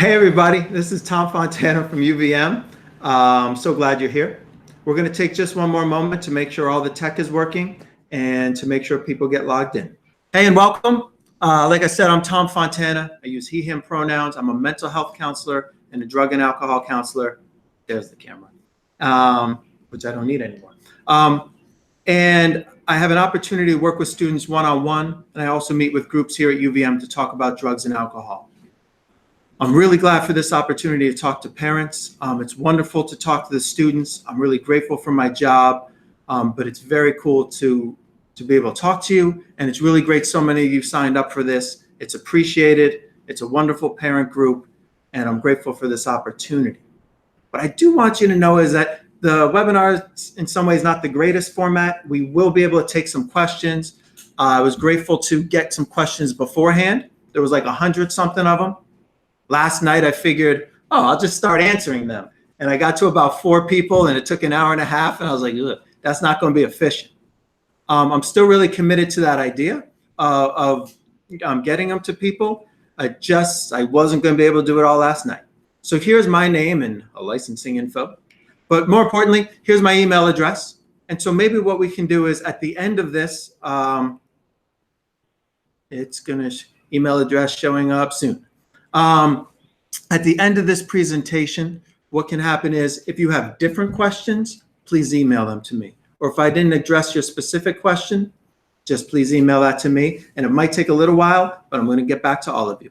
Hey everybody, this is Tom Fontana from UVM. I'm so glad you're here. We're going to take just one more moment to make sure all the tech is working and to make sure people get logged in. Hey and welcome. Like I said, I'm Tom Fontana. I use he, him pronouns. I'm a mental health counselor and a drug and alcohol counselor. There's the camera, which I don't need anymore. And I have an opportunity to work with students one-on-one, and I also meet with groups here at UVM to talk about drugs and alcohol. I'm really glad for this opportunity to talk to parents. It's wonderful to talk to the students. I'm really grateful for my job, but it's very cool to be able to talk to you. And it's really great so many of you signed up for this. It's appreciated. It's a wonderful parent group, and I'm grateful for this opportunity. What I do want you to know is that the webinar is in some ways not the greatest format. We will be able to take some questions. I was grateful to get some questions beforehand. There was like 100 something of them. Last night, I figured, I'll just start answering them. And I got to about 4 people, and it took an hour and a half. And I was like, that's not going to be efficient. I'm still really committed to that idea of getting them to people. I wasn't going to be able to do it all last night. So here's my name and a licensing info. But more importantly, here's my email address. And so maybe what we can do is at the end of this, it's going to email address showing up soon. At the end of this presentation, what can happen is if you have different questions, please email them to me. Or if I didn't address your specific question, just please email that to me. And it might take a little while, but I'm going to get back to all of you.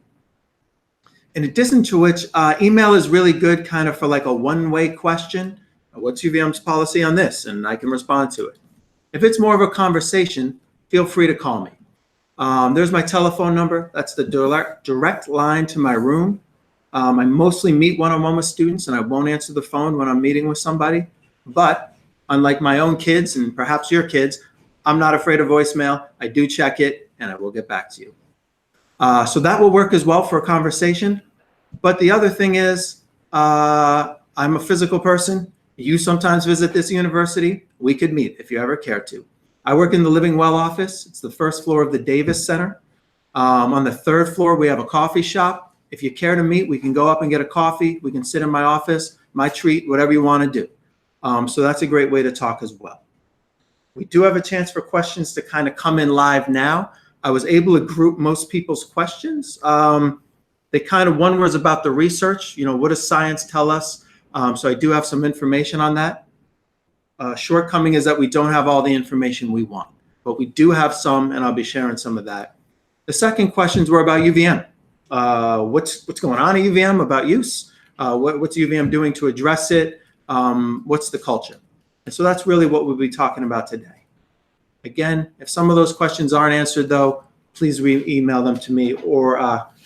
In addition to which, email is really good kind of for like a one-way question. What's UVM's policy on this? And I can respond to it. If it's more of a conversation, feel free to call me. There's my telephone number. That's the direct line to my room. I mostly meet one-on-one with students, and I won't answer the phone when I'm meeting with somebody. But unlike my own kids and perhaps your kids, I'm not afraid of voicemail. I do check it, and I will get back to you. So that will work as well for a conversation. But the other thing is, I'm a physical person. You sometimes visit this university. We could meet if you ever care to. I work in the Living Well office. It's the first floor of the Davis Center. On the 3rd floor, we have a coffee shop. If you care to meet, we can go up and get a coffee. We can sit in my office, my treat, whatever you want to do. So that's a great way to talk as well. We do have a chance for questions to kind of come in live now. I was able to group most people's questions. One was about the research. What does science tell us? So I do have some information on that. Shortcoming is that we don't have all the information we want, but we do have some, and I'll be sharing some of that. The second questions were about UVM. What's going on at UVM about use? What's UVM doing to address it? What's the culture? And so that's really what we'll be talking about today. Again, if some of those questions aren't answered, though, please email them to me or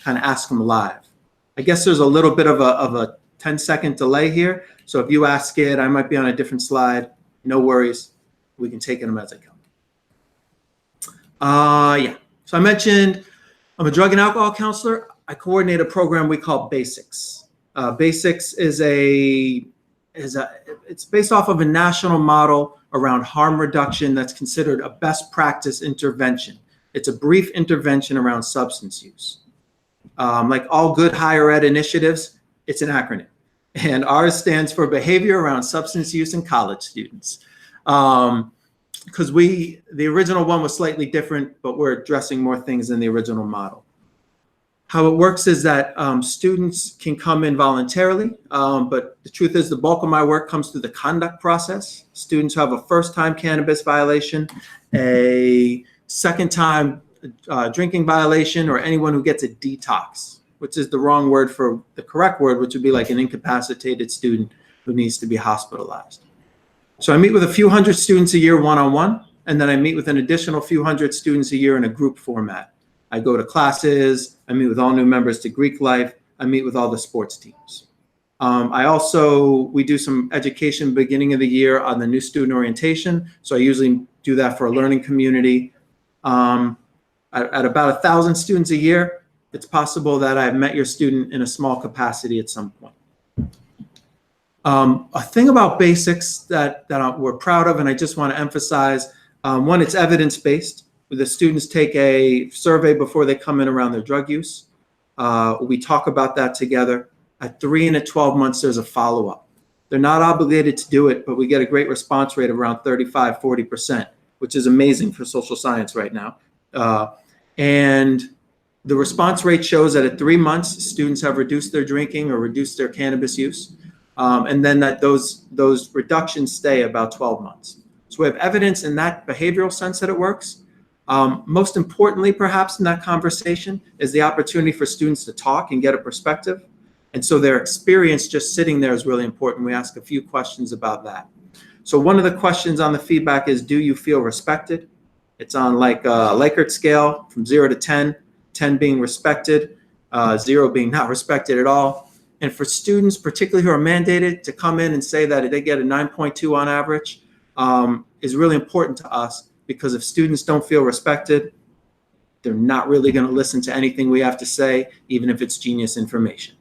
kind of ask them live. I guess there's a little bit of a 10-second delay here. So if you ask it, I might be on a different slide. No worries. We can take them as they come. So I mentioned I'm a drug and alcohol counselor. I coordinate a program we call Basics. Basics is it's based off of a national model around harm reduction that's considered a best practice intervention. It's a brief intervention around substance use. Like all good higher ed initiatives, it's an acronym. And ours stands for Behavior Around Substance Use in College Students. Because the original one was slightly different, but we're addressing more things than the original model. How it works is that students can come in voluntarily, but the truth is the bulk of my work comes through the conduct process. Students who have a first-time cannabis violation, a second-time drinking violation, or anyone who gets a detox, which is the wrong word for the correct word, which would be like an incapacitated student who needs to be hospitalized. So I meet with a few hundred students a year one-on-one, and then I meet with an additional few hundred students a year in a group format. I go to classes, I meet with all new members to Greek life, I meet with all the sports teams. We do some education beginning of the year on the new student orientation. So I usually do that for a learning community. At about 1,000 students a year, it's possible that I've met your student in a small capacity at some point. A thing about Basics that we're proud of, and I just want to emphasize, one, it's evidence-based. The students take a survey before they come in around their drug use. We talk about that together. At 3 and at 12 months, there's a follow-up. They're not obligated to do it, but we get a great response rate of around 35, 40%, which is amazing for social science right now. And the response rate shows that at 3 months, students have reduced their drinking or reduced their cannabis use. And then that those reductions stay about 12 months. So we have evidence in that behavioral sense that it works. Most importantly, perhaps in that conversation is the opportunity for students to talk and get a perspective. And so their experience just sitting there is really important. We ask a few questions about that. So one of the questions on the feedback is, do you feel respected? It's on like a Likert scale from 0 to 10, 10 being respected, 0 being not respected at all. And for students, particularly who are mandated, to come in and say that they get a 9.2 on average is really important to us, because if students don't feel respected, they're not really going to listen to anything we have to say, even if it's genius information.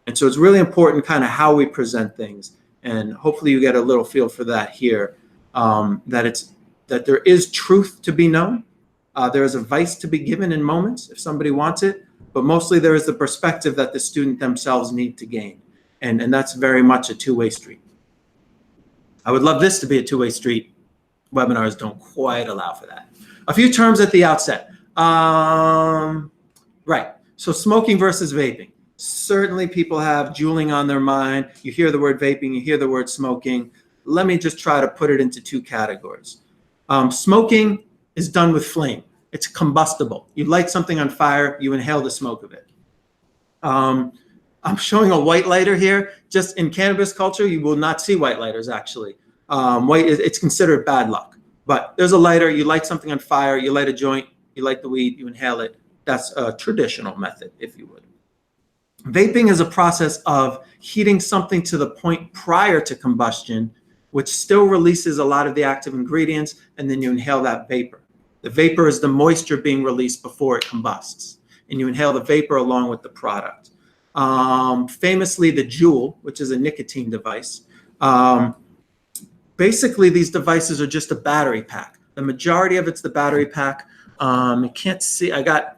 And so it's really important kind of how we present things. And hopefully you get a little feel for that here, that there is truth to be known. There is advice to be given in moments if somebody wants it, but mostly there is the perspective that the student themselves need to gain. And that's very much a two-way street. I would love this to be a two-way street. Webinars don't quite allow for that. A few terms at the outset. Right, so smoking versus vaping. Certainly people have juuling on their mind. You hear the word vaping, you hear the word smoking. Let me just try to put it into two categories. Smoking is done with flame. It's combustible. You light something on fire, you inhale the smoke of it. I'm showing a white lighter here. Just in cannabis culture, you will not see white lighters actually. It's considered bad luck. But there's a lighter, you light something on fire, you light a joint, you light the weed, you inhale it. That's a traditional method, if you would. Vaping is a process of heating something to the point prior to combustion, which still releases a lot of the active ingredients, and then you inhale that vapor. The vapor is the moisture being released before it combusts, and you inhale the vapor along with the product. Famously, the Juul, which is a nicotine device. Basically, these devices are just a battery pack. The majority of it's the battery pack. You can't see, I got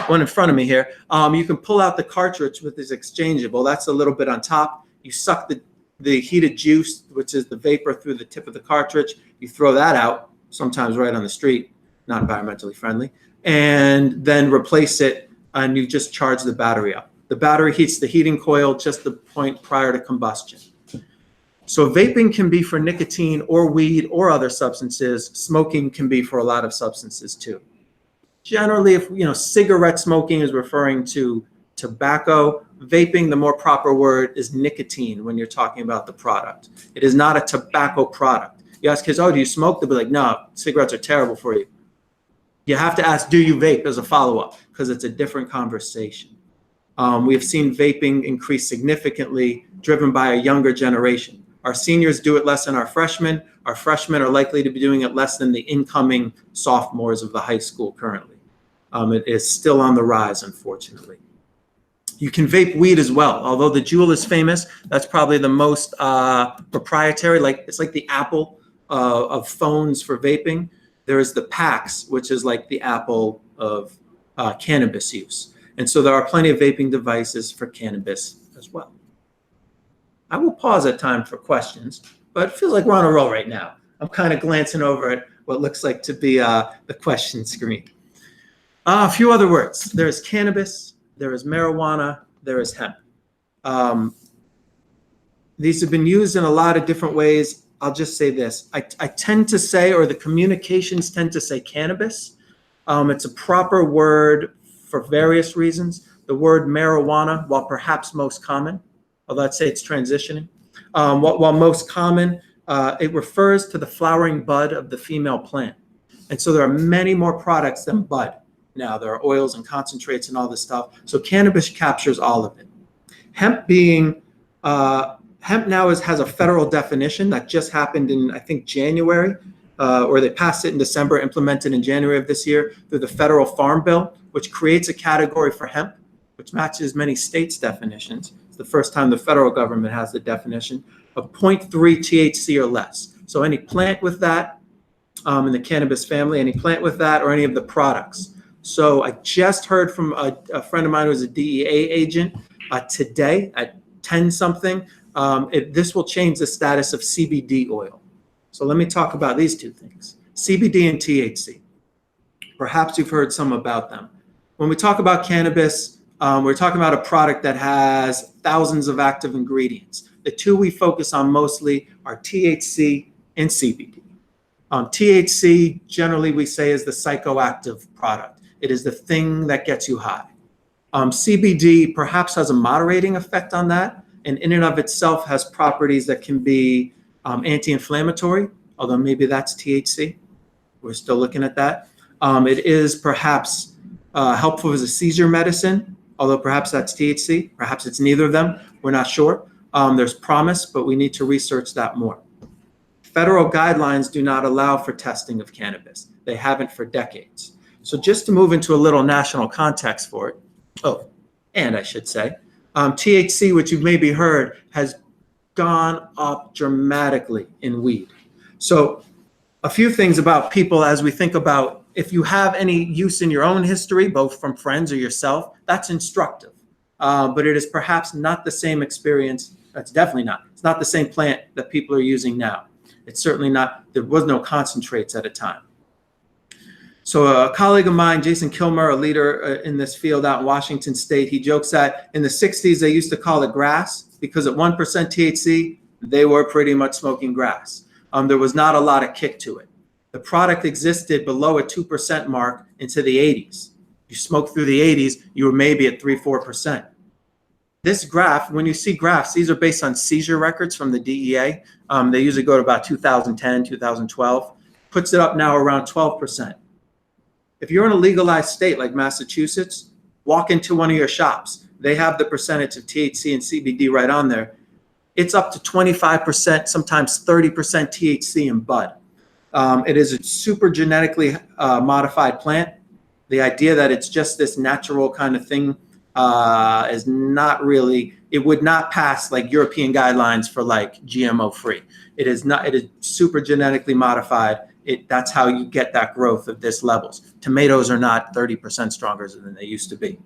one in front of me here. You can pull out the cartridge with this exchangeable. That's a little bit on top. You suck the heated juice, which is the vapor, through the tip of the cartridge. You throw that out, sometimes right on the street, not environmentally friendly, and then replace it, and you just charge the battery up. The battery heats the heating coil just the point prior to combustion. So vaping can be for nicotine or weed or other substances. Smoking can be for a lot of substances too. Generally, if cigarette smoking is referring to tobacco, vaping, the more proper word is nicotine when you're talking about the product. It is not a tobacco product. You ask kids, oh, do you smoke? They'll be like, no, cigarettes are terrible for you. You have to ask, do you vape, as a follow-up, because it's a different conversation. We have seen vaping increase significantly, driven by a younger generation. Our seniors do it less than our freshmen. Our freshmen are likely to be doing it less than the incoming sophomores of the high school currently. It is still on the rise, unfortunately. You can vape weed as well. Although the Juul is famous, that's probably the most proprietary. It's like the Apple of phones for vaping. There is the PAX, which is like the Apple of cannabis use. And so there are plenty of vaping devices for cannabis as well. I will pause at time for questions, but it feels like we're on a roll right now. I'm kind of glancing over at what looks like to be the question screen. A few other words. There is cannabis, there is marijuana, there is hemp. These have been used in a lot of different ways. I'll just say this. I tend to say, or the communications tend to say cannabis. It's a proper word for various reasons. The word marijuana, while perhaps most common, although I'd say it's transitioning, while most common, it refers to the flowering bud of the female plant. And so there are many more products than bud. Now there are oils and concentrates and all this stuff. So cannabis captures all of it. Hemp being, hemp now has a federal definition that just happened in, I think, January, or they passed it in December, implemented in January of this year through the federal farm bill, which creates a category for hemp, which matches many states' definitions. It's the first time the federal government has the definition of 0.3 THC or less. So any plant with that, in the cannabis family, any plant with that, or any of the products. So I just heard from a friend of mine who's a DEA agent Today at 10 something, this will change the status of CBD oil. So let me talk about these two things, CBD and THC. Perhaps you've heard some about them. When we talk about cannabis, we're talking about a product that has thousands of active ingredients. The two we focus on mostly are THC and CBD. THC, generally we say, is the psychoactive product. It is the thing that gets you high. CBD perhaps has a moderating effect on that, and in and of itself has properties that can be anti-inflammatory, although maybe that's THC. We're still looking at that. It is perhaps helpful as a seizure medicine, although perhaps that's THC. Perhaps it's neither of them. We're not sure. There's promise, but we need to research that more. Federal guidelines do not allow for testing of cannabis. They haven't for decades. So just to move into a little national context for it, and I should say, THC, which you've maybe heard, has gone up dramatically in weed. So a few things about people as we think about if you have any use in your own history, both from friends or yourself, that's instructive. But it is perhaps not the same experience. That's definitely not. It's not the same plant that people are using now. It's certainly not. There was no concentrates at a time. So a colleague of mine, Jason Kilmer, a leader in this field out in Washington State, he jokes that in the 60s, they used to call it grass because at 1% THC, they were pretty much smoking grass. There was not a lot of kick to it. The product existed below a 2% mark into the 80s. You smoked through the 80s, you were maybe at 3-4%. This graph, when you see graphs, these are based on seizure records from the DEA. They usually go to about 2010, 2012, puts it up now around 12%. If you're in a legalized state like Massachusetts, walk into one of your shops. They have the percentage of THC and CBD right on there. It's up to 25%, sometimes 30% THC in bud. It is a super genetically modified plant. The idea that it's just this natural kind of thing is not really, it would not pass like European guidelines for like GMO free. It is not, it is super genetically modified. That's how you get that growth of this levels. Tomatoes are not 30% stronger than they used to be.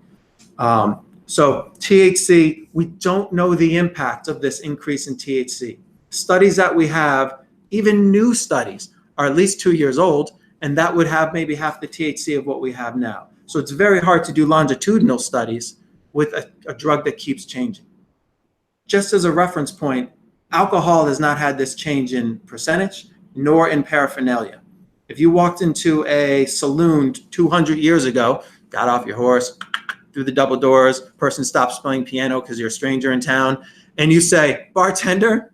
So THC, we don't know the impact of this increase in THC. Studies that we have, even new studies, are at least 2 years old, and that would have maybe half the THC of what we have now. So it's very hard to do longitudinal studies with a drug that keeps changing. Just as a reference point, alcohol has not had this change in percentage, nor in paraphernalia. If you walked into a saloon 200 years ago, got off your horse, through the double doors, person stops playing piano because you're a stranger in town, and you say, bartender,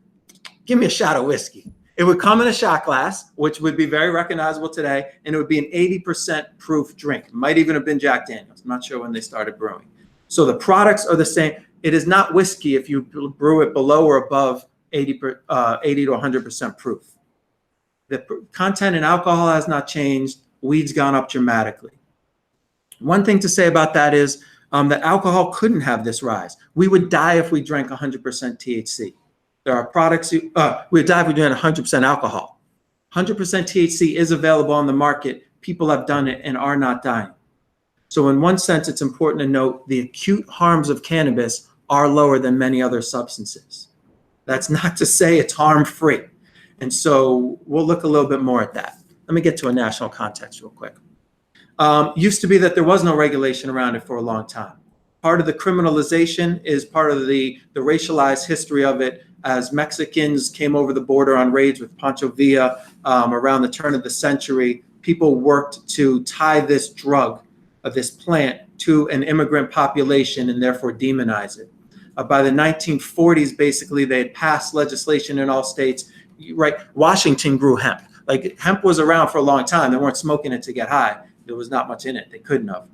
give me a shot of whiskey. It would come in a shot glass, which would be very recognizable today, and it would be an 80% proof drink. It might even have been Jack Daniels. I'm not sure when they started brewing. So the products are the same. It is not whiskey if you brew it below or above 80 to 100% proof. The content in alcohol has not changed. Weed's gone up dramatically. One thing to say about that is that alcohol couldn't have this rise. We would die if we drank 100% THC. There are products, we would die if we drank 100% alcohol. 100% THC is available on the market. People have done it and are not dying. So in one sense, it's important to note the acute harms of cannabis are lower than many other substances. That's not to say it's harm-free. And so we'll look a little bit more at that. Let me get to a national context real quick. Used to be that there was no regulation around it for a long time. Part of the criminalization is part of the racialized history of it as Mexicans came over the border on raids with Pancho Villa around the turn of the century. People worked to tie this drug, this plant, to an immigrant population and therefore demonize it. By the 1940s, basically, they had passed legislation in all states. Right, Washington grew hemp. Like hemp was around for a long time. They weren't smoking it to get high. There was not much in it. They couldn't have.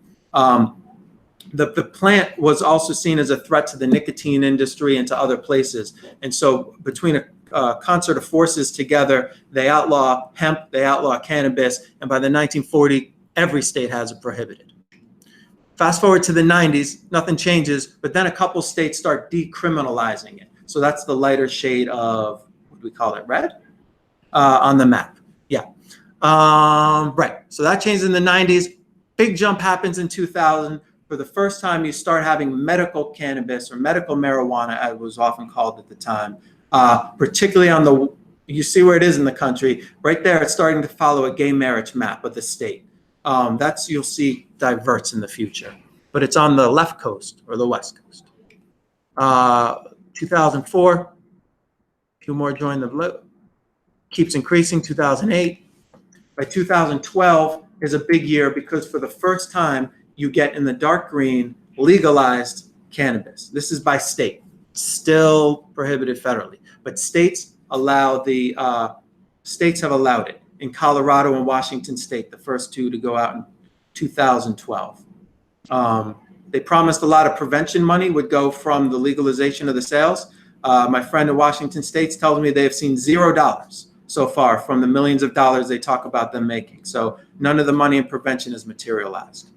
The plant was also seen as a threat to the nicotine industry and to other places. And so between a concert of forces together, they outlaw hemp, they outlaw cannabis, and by the 1940s, every state has it prohibited. Fast forward to the 90s, nothing changes, but then a couple states start decriminalizing it. So that's the lighter shade of, what do we call it, red? On the map, yeah. Right, so that changed in the 90s. Big jump happens in 2000, for the first time, you start having medical cannabis or medical marijuana, as it was often called at the time, particularly on the, you see where it is in the country, right there, it's starting to follow a gay marriage map of the state. That's, you'll see diverts in the future, but it's on the left coast or the west coast. 2004, a few more joined the blue, keeps increasing. 2008, by 2012 is a big year because for the first time you get in the dark green legalized cannabis. This is by state, still prohibited federally, but states allow the states have allowed it. In Colorado and Washington State, the first two to go out in 2012. They promised a lot of prevention money would go from the legalization of the sales. My friend in Washington State tells me they have seen $0 so far from the millions of dollars they talk about them making. So none of the money in prevention is materialized.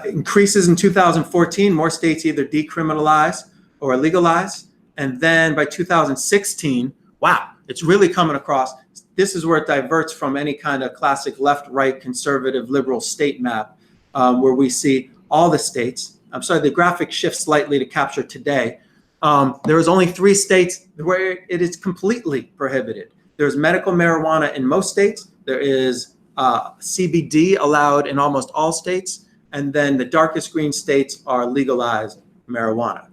Increases in 2014, more states either decriminalize or legalize. And then by 2016, wow, it's really coming across. This is where it diverts from any kind of classic left, right, conservative, liberal state map, where we see all the states. I'm sorry, the graphic shifts slightly to capture today. There is only 3 states where it is completely prohibited. There's medical marijuana in most states. There is CBD allowed in almost all states. And then the darkest green states are legalized marijuana.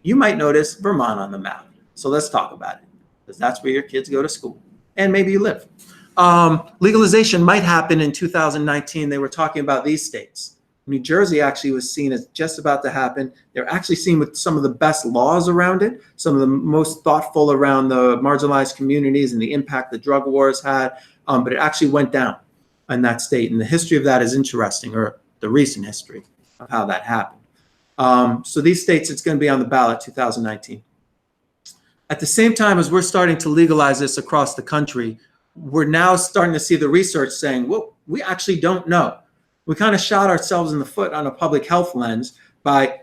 You might notice Vermont on the map. So let's talk about it, because that's where your kids go to school and maybe you live. Legalization might happen in 2019. They were talking about these states. New Jersey actually was seen as just about to happen. They're actually seen with some of the best laws around it, some of the most thoughtful around the marginalized communities and the impact the drug wars had, but it actually went down in that state. And the history of that is interesting, or the recent history of how that happened. So these states, it's going to be on the ballot 2019. At the same time as we're starting to legalize this across the country, we're now starting to see the research saying, well, we actually don't know. We kind of shot ourselves in the foot on a public health lens by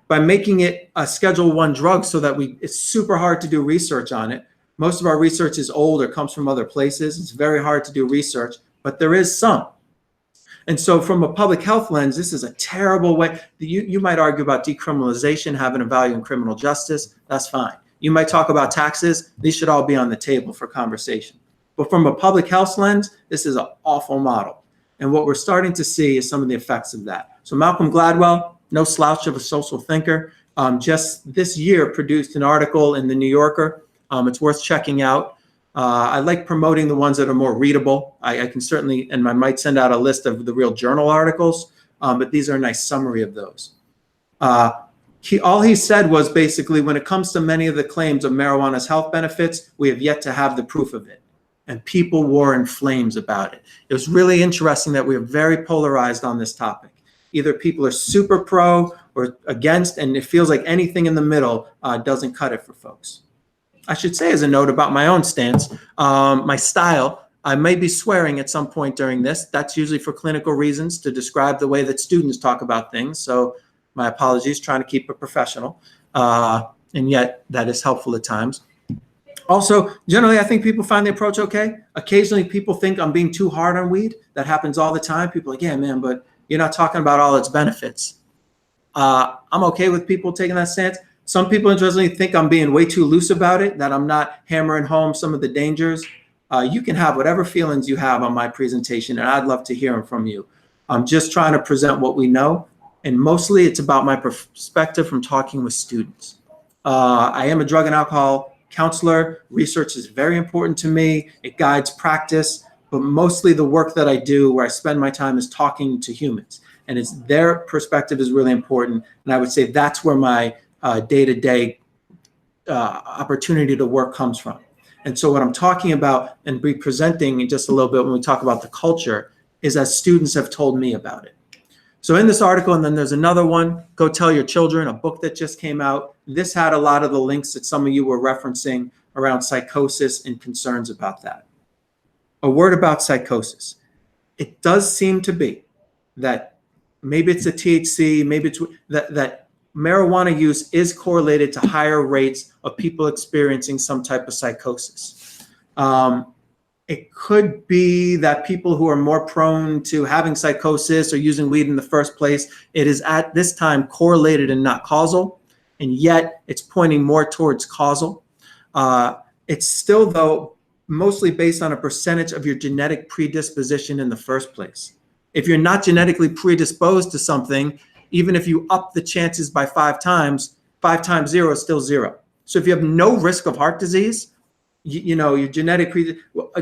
making it a Schedule I drug so that it's super hard to do research on it. Most of our research is old or comes from other places. It's very hard to do research, but there is some. And so from a public health lens, this is a terrible way. You might argue about decriminalization having a value in criminal justice. That's fine. You might talk about taxes. These should all be on the table for conversation. But from a public health lens, this is an awful model. And what we're starting to see is some of the effects of that. So Malcolm Gladwell, no slouch of a social thinker, just this year produced an article in the New Yorker. It's worth checking out. I like promoting the ones that are more readable. I can certainly, and I might send out a list of the real journal articles, but these are a nice summary of those. All he said was basically, when it comes to many of the claims of marijuana's health benefits, we have yet to have the proof of it. And people were in flames about it. It was really interesting that we are very polarized on this topic. Either people are super pro or against, and it feels like anything in the middle doesn't cut it for folks. I should say, as a note about my own stance, my style, I may be swearing at some point during this. That's usually for clinical reasons, to describe the way that students talk about things. So my apologies, trying to keep it professional. And yet that is helpful at times. Also, generally, I think people find the approach okay. Occasionally, people think I'm being too hard on weed. That happens all the time. People are like, yeah, man, but you're not talking about all its benefits. I'm okay with people taking that stance. Some people, interestingly, think I'm being way too loose about it, that I'm not hammering home some of the dangers. You can have whatever feelings you have on my presentation, and I'd love to hear them from you. I'm just trying to present what we know, and mostly it's about my perspective from talking with students. I am a drug and alcohol counselor. Research is very important to me. It guides practice, but mostly the work that I do, where I spend my time, is talking to humans, and it's their perspective is really important. And I would say that's where my day-to-day opportunity to work comes from. And so what I'm talking about and be presenting in just a little bit when we talk about the culture is as students have told me about it. So in this article, and then there's another one, Go Tell Your Children, a book that just came out. This had a lot of the links that some of you were referencing around psychosis and concerns about that. A word about psychosis. It does seem to be that maybe it's a THC, maybe it's that marijuana use is correlated to higher rates of people experiencing some type of psychosis. It could be that people who are more prone to having psychosis or using weed in the first place, it is at this time correlated and not causal, and yet it's pointing more towards causal. It's still, though, mostly based on a percentage of your genetic predisposition in the first place. If you're not genetically predisposed to something, even if you up the chances by 5 times 0 is still 0. So if you have no risk of heart disease, your genetic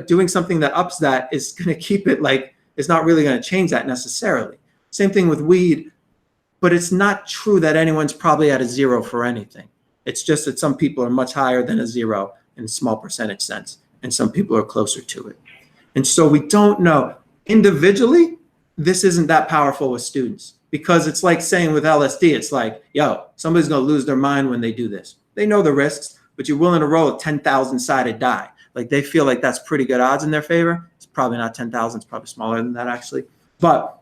doing something that ups that is going to keep it like, it's not really going to change that necessarily. Same thing with weed, but it's not true that anyone's probably at a 0 for anything. It's just that some people are much higher than a 0 in a small percentage sense, and some people are closer to it. And so we don't know. Individually, this isn't that powerful with students, because it's like saying with LSD, it's like, yo, somebody's going to lose their mind when they do this. They know the risks, but you're willing to roll a 10,000 sided die. Like, they feel like that's pretty good odds in their favor. It's probably not 10,000. It's probably smaller than that, actually. But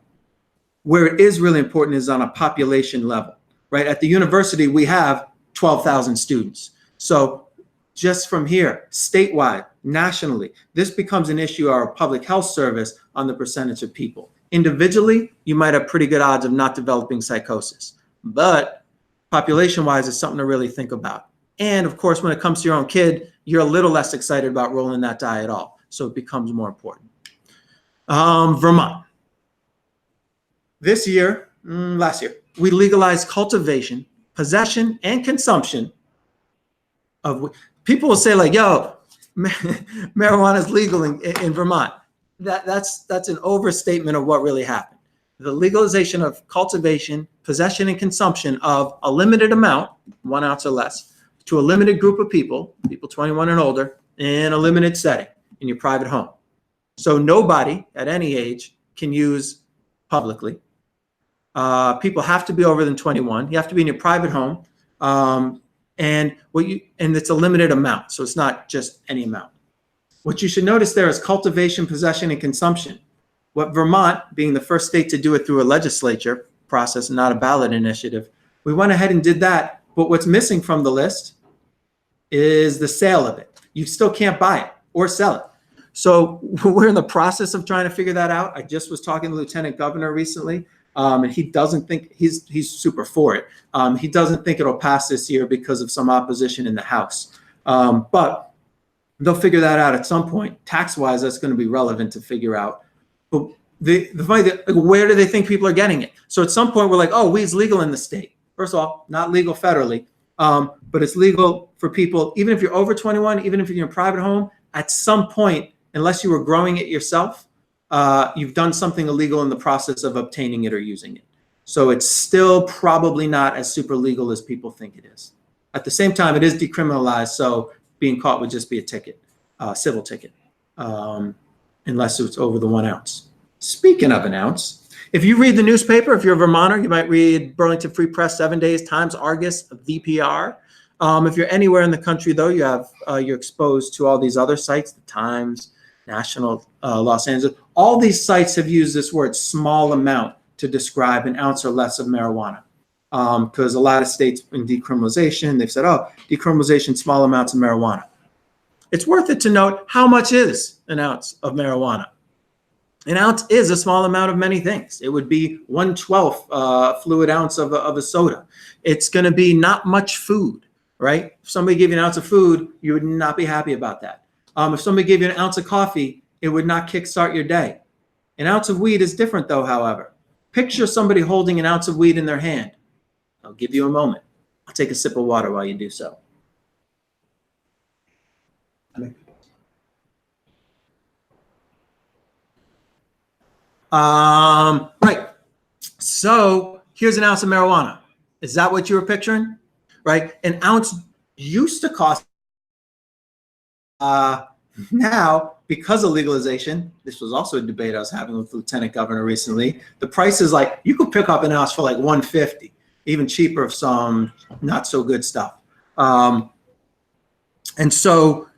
where it is really important is on a population level, right? At the university, we have 12,000 students. So just from here, statewide, nationally, this becomes an issue of our public health service on the percentage of people. Individually, you might have pretty good odds of not developing psychosis, but population-wise, it's something to really think about. And of course, when it comes to your own kid, you're a little less excited about rolling that die at all. So it becomes more important. Vermont. Last year, we legalized cultivation, possession, and consumption of, people will say like, yo, marijuana is legal in Vermont. That's an overstatement of what really happened. The legalization of cultivation, possession, and consumption of a limited amount, 1 ounce or less, to a limited group of people 21 and older, in a limited setting, in your private home. So nobody at any age can use publicly. People have to be over than 21. You have to be in your private home, and it's a limited amount, so it's not just any amount. What you should notice there is cultivation, possession, and consumption. What Vermont, being the first state to do it through a legislature process, not a ballot initiative, we went ahead and did that. But what's missing from the list is the sale of it. You still can't buy it or sell it. So we're in the process of trying to figure that out. I just was talking to the Lieutenant Governor recently, and he doesn't think, he's super for it. He doesn't think it'll pass this year because of some opposition in the House. But they'll figure that out at some point. Tax-wise, that's going to be relevant to figure out. But the funny thing, like, where do they think people are getting it? So at some point, we're like, oh, weed's legal in the state. First of all, not legal federally, but it's legal for people, even if you're over 21, even if you're in your private home, at some point, unless you were growing it yourself, you've done something illegal in the process of obtaining it or using it. So it's still probably not as super legal as people think it is. At the same time, it is decriminalized, so being caught would just be a ticket, civil ticket, unless it's over the 1 ounce. Speaking of an ounce, if you read the newspaper, if you're a Vermonter, you might read Burlington Free Press, 7 Days, Times, Argus, VPR. If you're anywhere in the country, though, you're exposed to all these other sites, the Times, National, Los Angeles. All these sites have used this word small amount to describe 1 ounce or less of marijuana. Because a lot of states in decriminalization, they've said, oh, decriminalization, small amounts of marijuana. It's worth it to note, how much is 1 ounce of marijuana? 1 ounce is a small amount of many things. It would be 1/12 fluid ounce of a soda. It's going to be not much food, right? If somebody gave you 1 ounce of food, you would not be happy about that. If somebody gave you 1 ounce of coffee, it would not kickstart your day. 1 ounce of weed is different, though, however. Picture somebody holding 1 ounce of weed in their hand. I'll give you a moment. I'll take a sip of water while you do so. Right. So here's 1 ounce of marijuana. Is that what you were picturing? Right? 1 ounce used to cost, now, because of legalization, this was also a debate I was having with the Lieutenant Governor recently, the price is like, you could pick up 1 ounce for like $150, even cheaper of some not so good stuff. And so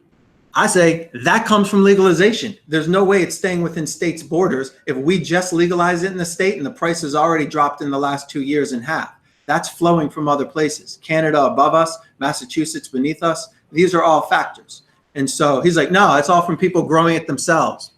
I say that comes from legalization. There's no way it's staying within states' borders if we just legalize it in the state and the price has already dropped in the last 2 years in half. That's flowing from other places. Canada above us, Massachusetts beneath us. These are all factors. And so he's like, no, it's all from people growing it themselves.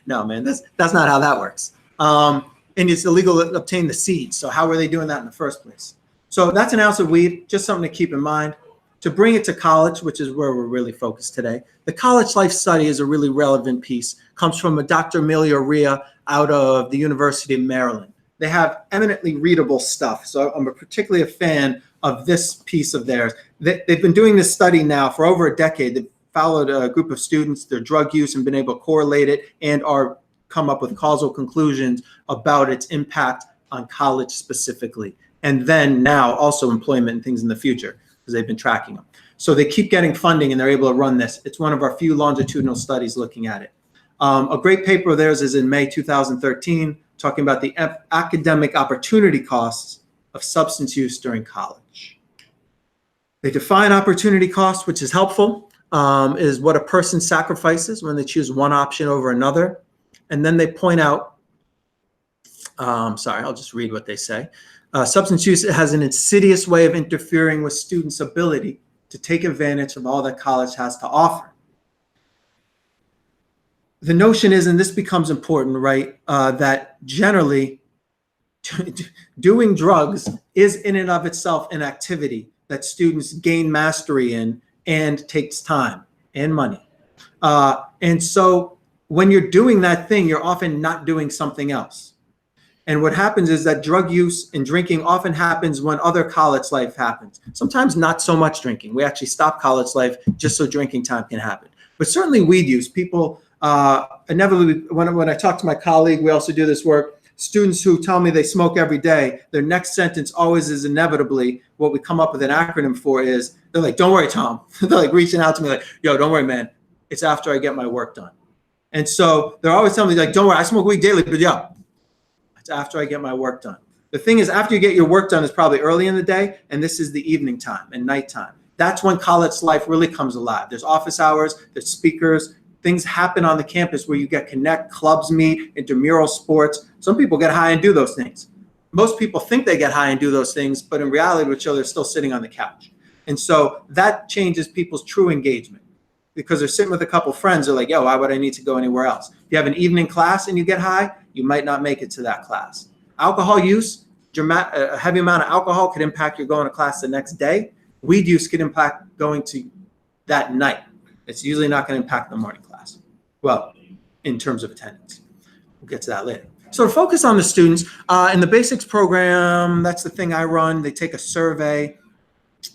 No, man, that's not how that works. And it's illegal to obtain the seeds. So how were they doing that in the first place? So that's an ounce of weed, just something to keep in mind. To bring it to college, which is where we're really focused today, the college life study is a really relevant piece. Comes from a Dr. Amelia Ria out of the University of Maryland. They have eminently readable stuff. So I'm particularly a fan of this piece of theirs. They've been doing this study now for over a decade. They've followed a group of students, their drug use, and been able to correlate it and are come up with causal conclusions about its impact on college specifically. And then now also employment and things in the future, because they've been tracking them. So they keep getting funding and they're able to run this. It's one of our few longitudinal studies looking at it. A great paper of theirs is in May 2013, talking about the academic opportunity costs of substance use during college. They define opportunity cost, which is helpful, is what a person sacrifices when they choose one option over another. And then they point out, sorry, I'll just read what they say. Substance use has an insidious way of interfering with students' ability to take advantage of all that college has to offer. The notion is, and this becomes important, right, that generally doing drugs is in and of itself an activity that students gain mastery in and takes time and money. And so when you're doing that thing, you're often not doing something else. And what happens is that drug use and drinking often happens when other college life happens. Sometimes not so much drinking. We actually stop college life just so drinking time can happen. But certainly weed use, people inevitably, when I talk to my colleague, we also do this work, students who tell me they smoke every day, their next sentence always is inevitably what we come up with an acronym for is, they're like, don't worry, Tom. They're like reaching out to me like, yo, don't worry, man. It's after I get my work done. And so they're always telling me like, don't worry, I smoke weed daily, but yeah, it's after I get my work done. The thing is, after you get your work done is probably early in the day, and this is the evening time and nighttime. That's when college life really comes alive. There's office hours, there's speakers, things happen on the campus where you get connect, clubs meet, intramural sports. Some people get high and do those things. Most people think they get high and do those things, but in reality, with each other, they're still sitting on the couch. And so that changes people's true engagement because they're sitting with a couple friends. They're like, yo, why would I need to go anywhere else? If you have an evening class and you get high, you might not make it to that class. Alcohol use, a heavy amount of alcohol could impact your going to class the next day. Weed use could impact going to that night. It's usually not going to impact the morning class. Well, in terms of attendance. We'll get to that later. So to focus on the students, in the basics program, that's the thing I run. They take a survey.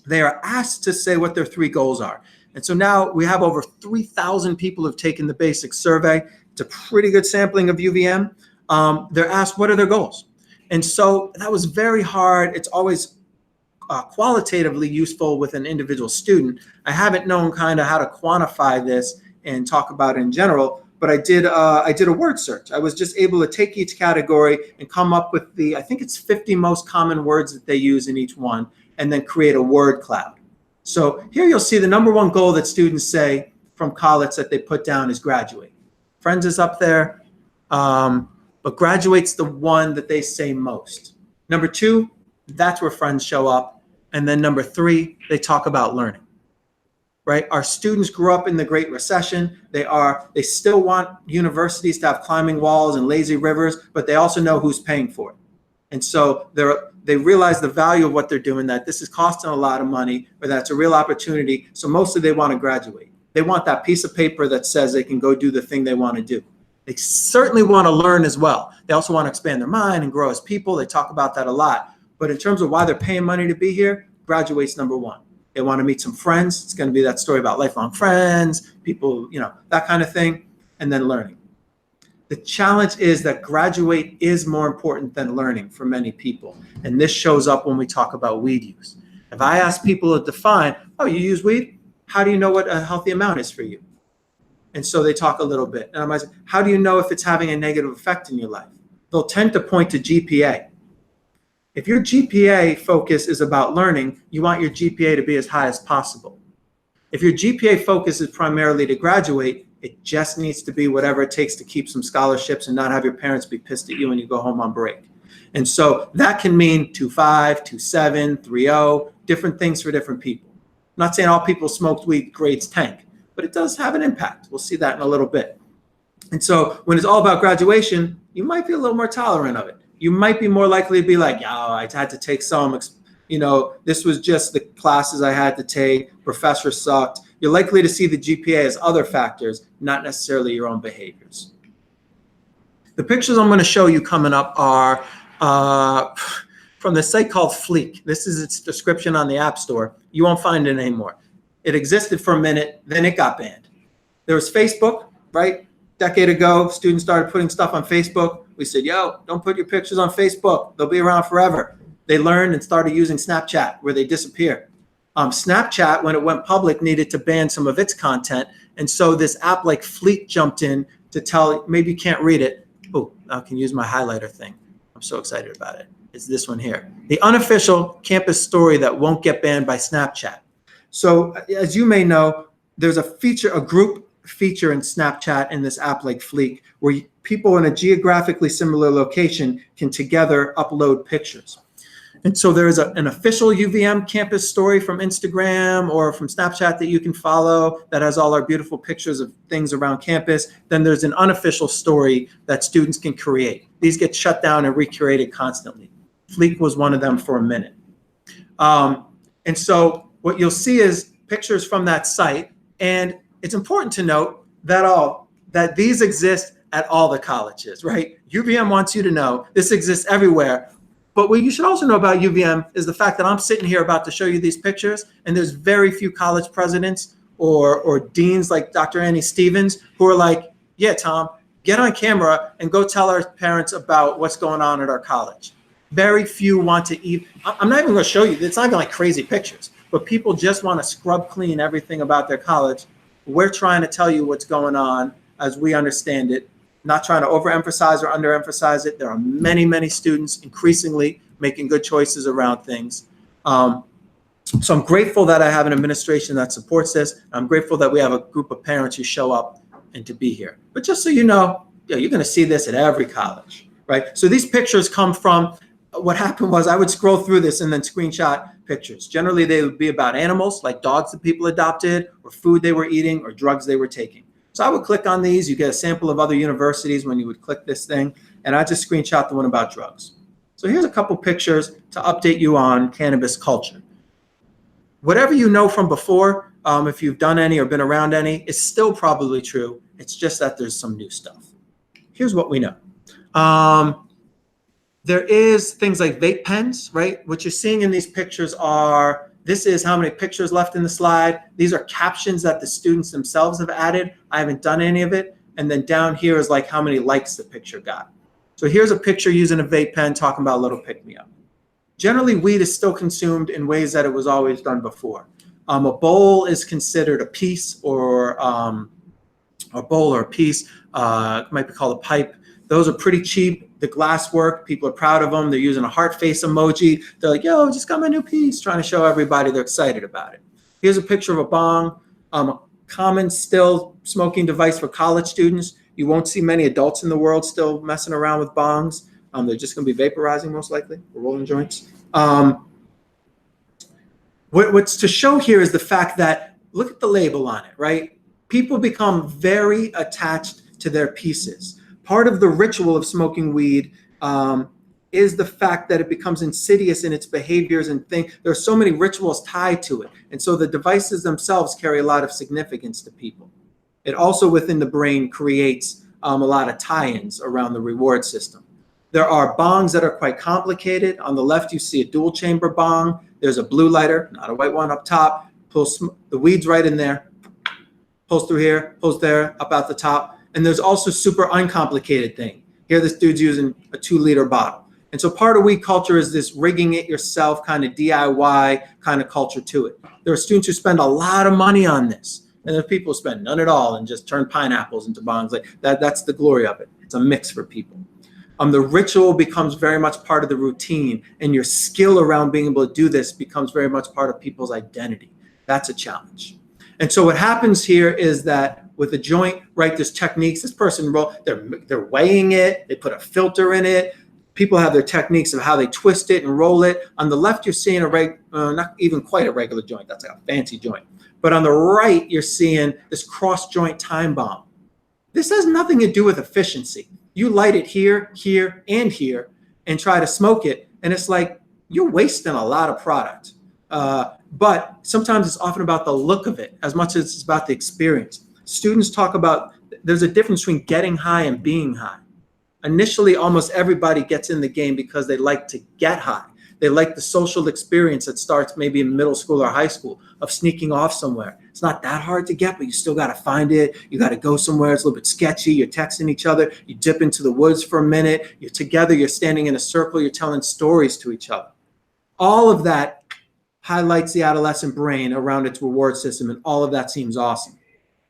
They are asked to say what their 3 goals are. And so now we have over 3,000 people who have taken the basics survey. It's a pretty good sampling of UVM. They're asked, what are their goals? And so that was very hard. It's always qualitatively useful with an individual student. I haven't known kind of how to quantify this and talk about it in general, but I did a word search. I was just able to take each category and come up with I think it's 50 most common words that they use in each one, and then create a word cloud. So here you'll see the number 1 goal that students say from college that they put down is graduate. Friends is up there, but graduate's the one that they say most. Number 2, that's where friends show up. And then number 3, they talk about learning, right? Our students grew up in the Great Recession. They still want universities to have climbing walls and lazy rivers, but they also know who's paying for it. And so they realize the value of what they're doing, that this is costing a lot of money, or that's a real opportunity. So mostly they want to graduate. They want that piece of paper that says they can go do the thing they want to do. They certainly want to learn as well. They also want to expand their mind and grow as people. They talk about that a lot. But in terms of why they're paying money to be here, graduate's number 1. They want to meet some friends. It's going to be that story about lifelong friends, people, that kind of thing, and then learning. The challenge is that graduate is more important than learning for many people. And this shows up when we talk about weed use. If I ask people to define, oh, you use weed? How do you know what a healthy amount is for you? And so they talk a little bit. And I might say, how do you know if it's having a negative effect in your life? They'll tend to point to GPA. If your GPA focus is about learning, you want your GPA to be as high as possible. If your GPA focus is primarily to graduate, it just needs to be whatever it takes to keep some scholarships and not have your parents be pissed at you when you go home on break. And so that can mean 2.5, 2.7, 3.0, different things for different people. I'm not saying all people smoked weed grades tank, but it does have an impact. We'll see that in a little bit. And so when it's all about graduation, you might be a little more tolerant of it. You might be more likely to be like, oh, I had to take some, this was just the classes I had to take, professor sucked. You're likely to see the GPA as other factors, not necessarily your own behaviors. The pictures I'm going to show you coming up are from the site called Fleek. This is its description on the App Store. You won't find it anymore. It existed for a minute, then it got banned. There was Facebook, right? Decade ago, students started putting stuff on Facebook. We said, yo, don't put your pictures on Facebook. They'll be around forever. They learned and started using Snapchat, where they disappear. Snapchat, when it went public, needed to ban some of its content. And so this app like Fleek jumped in to tell, maybe you can't read it. Oh, I can use my highlighter thing. I'm so excited about it. It's this one here. The unofficial campus story that won't get banned by Snapchat. So as you may know, there's a group feature in Snapchat in this app like Fleek, where people in a geographically similar location can together upload pictures. And so there's an official UVM campus story from Instagram or from Snapchat that you can follow that has all our beautiful pictures of things around campus. Then there's an unofficial story that students can create. These get shut down and recreated constantly. Fleek was one of them for a minute. And so what you'll see is pictures from that site. And it's important to note that these exist at all the colleges, right? UVM wants you to know this exists everywhere. But what you should also know about UVM is the fact that I'm sitting here about to show you these pictures, and there's very few college presidents or deans like Dr. Annie Stevens who are like, yeah, Tom, get on camera and go tell our parents about what's going on at our college. Very few want to even, I'm not even going to show you, it's not even like crazy pictures, but people just want to scrub clean everything about their college. We're trying to tell you what's going on as we understand it. Not trying to overemphasize or underemphasize it. There are many, many students increasingly making good choices around things. So I'm grateful that I have an administration that supports this. I'm grateful that we have a group of parents who show up and to be here. But just so you know, you're going to see this at every college, right? So these pictures come from, what happened was I would scroll through this and then screenshot pictures. Generally, they would be about animals, like dogs that people adopted, or food they were eating, or drugs they were taking. So I would click on these. You get a sample of other universities when you would click this thing, and I just screenshot the one about drugs. So here's a couple pictures to update you on cannabis culture. Whatever you know from before, if you've done any or been around any, is still probably true. It's just that there's some new stuff. Here's what we know. There is things like vape pens, right? What you're seeing in these pictures are, this is how many pictures left in the slide. These are captions that the students themselves have added. I haven't done any of it. And then down here is like how many likes the picture got. So here's a picture using a vape pen talking about a little pick-me-up. Generally, weed is still consumed in ways that it was always done before. A bowl is considered a piece, or a bowl or a piece. It might be called a pipe. Those are pretty cheap. The glass work, people are proud of them. They're using a heart face emoji. They're like, yo, just got my new piece, trying to show everybody they're excited about it. Here's a picture of a bong, a common still smoking device for college students. You won't see many adults in the world still messing around with bongs. They're just going to be vaporizing most likely, or rolling joints. What's to show here is the fact that, look at the label on it, right? People become very attached to their pieces. Part of the ritual of smoking weed is the fact that it becomes insidious in its behaviors and things. There are so many rituals tied to it. And so the devices themselves carry a lot of significance to people. It also within the brain creates a lot of tie-ins around the reward system. There are bongs that are quite complicated. On the left, you see a dual chamber bong. There's a blue lighter, not a white one, up top. Pulls the weeds right in there. Pulls through here, pulls there, up out the top. And there's also super uncomplicated thing. Here, this dude's using a 2-liter bottle. And so part of weed culture is this rigging it yourself kind of DIY kind of culture to it. There are students who spend a lot of money on this. And there's people who spend none at all and just turn pineapples into bongs. Like that's the glory of it. It's a mix for people. The ritual becomes very much part of the routine, and your skill around being able to do this becomes very much part of people's identity. That's a challenge. And so what happens here is that with a joint, right, there's techniques. This person, they're weighing it. They put a filter in it. people have their techniques of how they twist it and roll it. On the left, you're seeing not even quite a regular joint. That's like a fancy joint. But on the right, you're seeing this cross joint time bomb. This has nothing to do with efficiency. You light it here, here, and here, and try to smoke it, and it's like you're wasting a lot of product. But sometimes it's often about the look of it as much as it's about the experience. Students talk about there's a difference between getting high and being high. Initially, almost everybody gets in the game because they like to get high. They like the social experience that starts maybe in middle school or high school of sneaking off somewhere. It's not that hard to get, but you still got to find it. You got to go somewhere. It's a little bit sketchy. You're texting each other. You dip into the woods for a minute. You're together. You're standing in a circle. You're telling stories to each other. All of that highlights the adolescent brain around its reward system, and all of that seems awesome.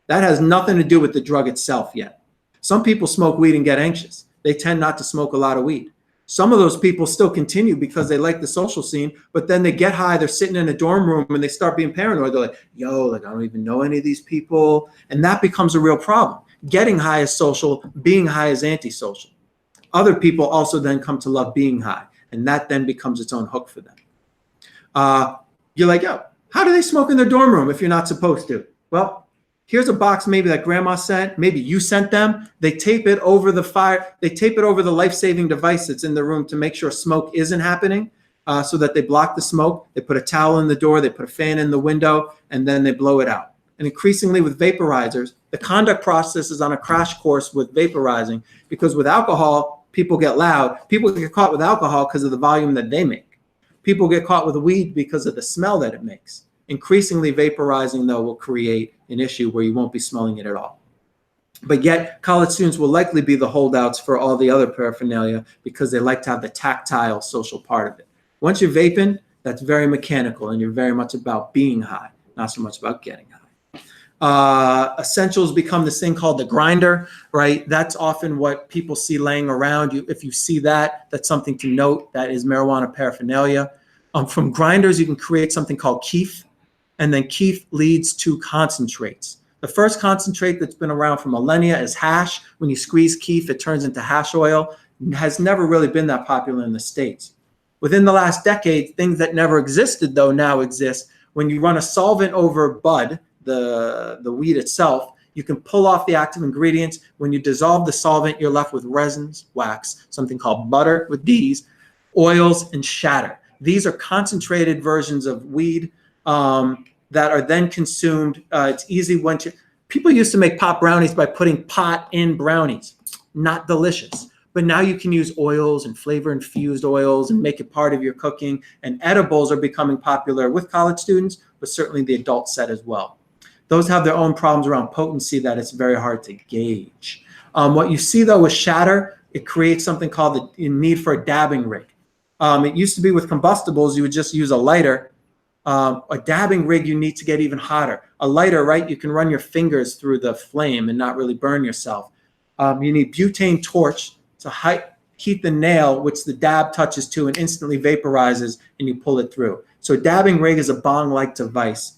That has nothing to do with the drug itself yet. Some people smoke weed and get anxious. They tend not to smoke a lot of weed. Some of those people still continue because they like the social scene, but then they get high, they're sitting in a dorm room and they start being paranoid. They're like, yo, like I don't even know any of these people. And that becomes a real problem. Getting high is social, being high is antisocial. Other people also then come to love being high, and that then becomes its own hook for them. You're like, yo, how do they smoke in their dorm room if you're not supposed to? Well, here's a box maybe that grandma sent, maybe you sent them. They tape it over the fire. They tape it over the life-saving device that's in the room to make sure smoke isn't happening, so that they block the smoke. They put a towel in the door, they put a fan in the window, and then they blow it out. And increasingly with vaporizers, the conduct process is on a crash course with vaporizing, because with alcohol, people get loud. People get caught with alcohol because of the volume that they make. People get caught with weed because of the smell that it makes. Increasingly, vaporizing, though, will create an issue where you won't be smelling it at all. But yet, college students will likely be the holdouts for all the other paraphernalia because they like to have the tactile social part of it. Once you're vaping, that's very mechanical, and you're very much about being high, not so much about getting high. Essentials become this thing called the grinder, right? That's often what people see laying around. If you see that, that's something to note. That is marijuana paraphernalia. From grinders, you can create something called keef, and then keef leads to concentrates. The first concentrate that's been around for millennia is hash. When you squeeze keef, it turns into hash oil. It has never really been that popular in the States. Within the last decade, things that never existed, though, now exist. When you run a solvent over bud, the weed itself, you can pull off the active ingredients. When you dissolve the solvent, you're left with resins, wax, something called butter with D's, oils, and shatter. These are concentrated versions of weed that are then consumed. It's easy people used to make pot brownies by putting pot in brownies. Not delicious. But now you can use oils and flavor infused oils and make it part of your cooking. And edibles are becoming popular with college students, but certainly the adult set as well. Those have their own problems around potency that it's very hard to gauge. What you see, though, with shatter, it creates something called the need for a dabbing rig. It used to be with combustibles, you would just use a lighter. A dabbing rig, you need to get even hotter. A lighter, right, you can run your fingers through the flame and not really burn yourself. You need butane torch to heat the nail, which the dab touches to and instantly vaporizes, and you pull it through. So a dabbing rig is a bong-like device.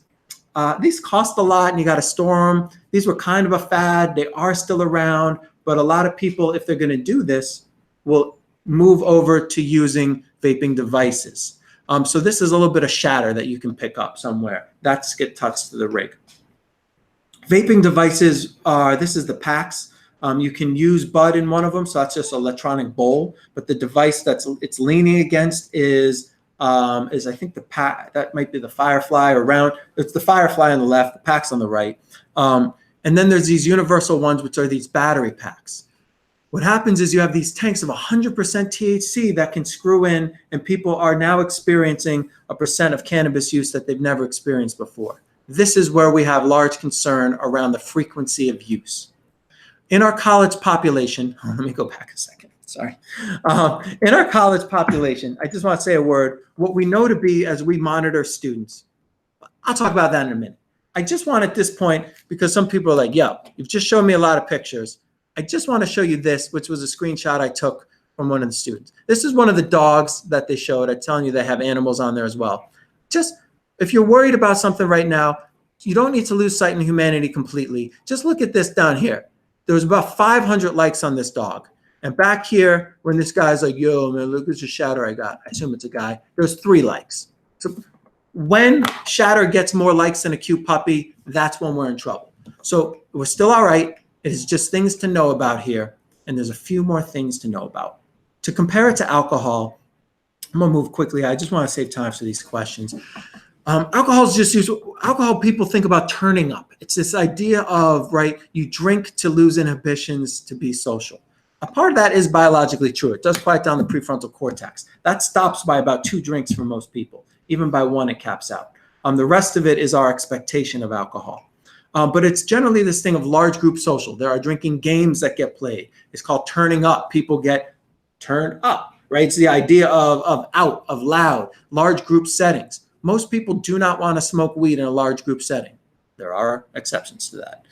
These cost a lot, and you got to store them. These were kind of a fad. They are still around, but a lot of people, if they're going to do this, will move over to using vaping devices. So this is a little bit of shatter that you can pick up somewhere. That's get touched to the rig. Vaping devices this is the packs. You can use bud in one of them, so that's just an electronic bowl. But the device it's leaning against is I think the pack, that might be the Firefly or round. It's the Firefly on the left, the pack's on the right. And then there's these universal ones, which are these battery packs. What happens is you have these tanks of 100% THC that can screw in, and people are now experiencing a percent of cannabis use that they've never experienced before. This is where we have large concern around the frequency of use. In our college population, let me go back a second, sorry. In our college population, I just want to say a word, what we know to be as we monitor students. I'll talk about that in a minute. I just want at this point, because some people are like, yo, you've just shown me a lot of pictures. I just want to show you this, which was a screenshot I took from one of the students. This is one of the dogs that they showed. I'm telling you, they have animals on there as well. Just, if you're worried about something right now, you don't need to lose sight in humanity completely. Just look at this down here. There was about 500 likes on this dog. And back here, when this guy's like, yo, man, look at the shatter I got. I assume it's a guy. There's 3 likes. So when shatter gets more likes than a cute puppy, that's when we're in trouble. So we're still all right. It is just things to know about here. And there's a few more things to know about. To compare it to alcohol, I'm gonna move quickly. I just want to save time for these questions. Alcohol is just used. Alcohol, people think about turning up. It's this idea of, right, you drink to lose inhibitions, to be social. A part of that is biologically true. It does quiet down the prefrontal cortex. That stops by about 2 drinks for most people. Even by 1, it caps out. The rest of it is our expectation of alcohol. But it's generally this thing of large group social. There are drinking games that get played. It's called turning up. People get turned up, right? It's the idea of out, of loud, large group settings. Most people do not want to smoke weed in a large group setting. There are exceptions to that.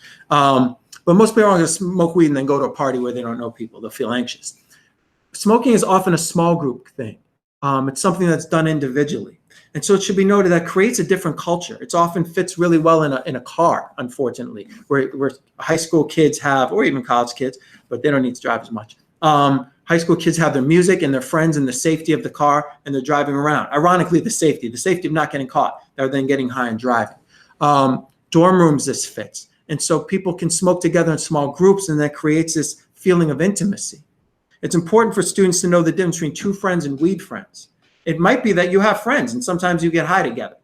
But most people aren't going to smoke weed and then go to a party where they don't know people. They'll feel anxious. Smoking is often a small group thing. It's something that's done individually. And so it should be noted that creates a different culture. It often fits really well in a car, unfortunately, where high school kids have, or even college kids, but they don't need to drive as much. High school kids have their music and their friends and the safety of the car, and they're driving around. Ironically, the safety of not getting caught, rather than getting high and driving. Dorm rooms, this fits. And so people can smoke together in small groups, and that creates this feeling of intimacy. It's important for students to know the difference between true friends and weed friends. It might be that you have friends and sometimes you get high together,